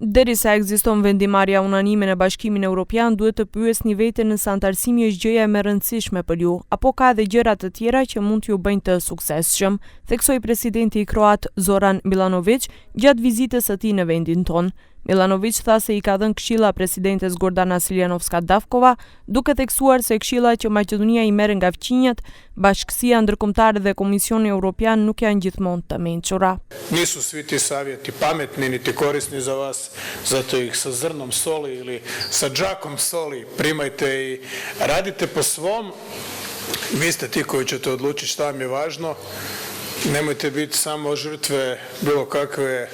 Derisa ekziston vendimarrja unanime në Bashkimin Evropian, duhet të pyesni veten nëse antarësimi është gjëja më e rëndësishme për ju, apo ka edhe gjëra të tjera që mund t'ju bëjnë të suksesshëm, theksoi presidenti kroat Zoran Milanović gjatë vizitës së tij në vendin tonë. Milanović tha se i ka dhënë këshilla presidentes Gordana Siljanovska-Davkova, duke theksuar se këshilla që Maqedonia i merr nga fqinjët, Bashkësia Ndërkombëtare dhe Komisioni Evropian nuk janë gjithmonë të mençura. Nisu svi ti savjeti pametni niti korisni za vas, zato ih sa zrnom soli ili sa džakom soli primajte i radite po svom. Vi ste ti koji ćete odlučiti šta vam je važno. Nemojte biti samo žrtve bilo kakve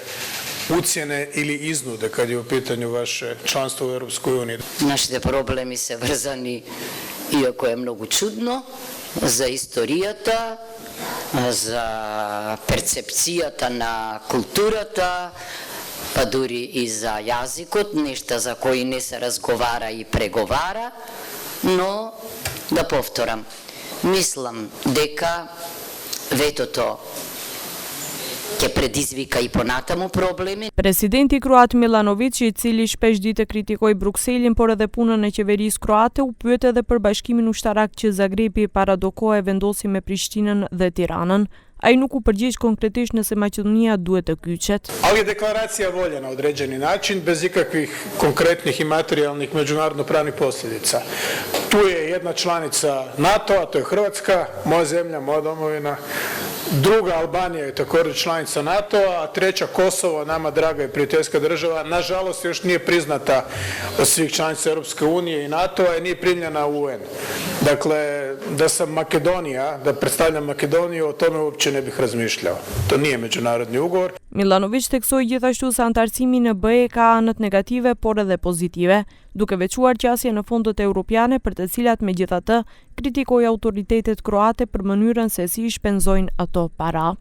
ucjene ili iznude kad je u pitanju vaše članstvo u Europskoj uniji. Нашите проблеми се врзани, иако е многу чудно, за историјата, за перцепцијата на културата, па дури и за јазикот, нешта за кои не се разговара и преговара, но да повторам, мислам дека ветото që predizvika i ponatamo problemi. Presidenti kroat Milanović, i cili shpesh ditë kritikoi Brukselin, por edhe punën e qeverisë kroate, u pyet edhe për bashkimin ushtarak që Zagrebi para do kohë vendosi me Prishtinën dhe Tiranën. Ai nuk u përgjigj konkretisht nëse Maqedonia duhet të kyçet. Ali je deklaracija volja na određeni način, bez ikakvih konkretnih i materijalnih međunarodno-pravnih posljedica. Tu je jedna članica NATO-a, to je Hrvatska, moja zemlja, moja domovina. Druga Albanija je također članica NATO-a, a treća Kosovo, nama draga i prijateljska država, nažalost još nije priznata od svih članica Europske unije i NATO-a i nije primljena u UN. Dakle, da sam Makedonija, da predstavljam Makedoniju, o tome uopće ne bih razmišljao. To nije međunarodni ugovor. Milanović theksoi gjithashtu se antarësimi në BE ka anët negative, por edhe pozitive, duke veçuar qasje në fondët europiane për të cilat megjithatë kritikoi autoritetet kroate për mënyrën se si i shpenzojnë ato para.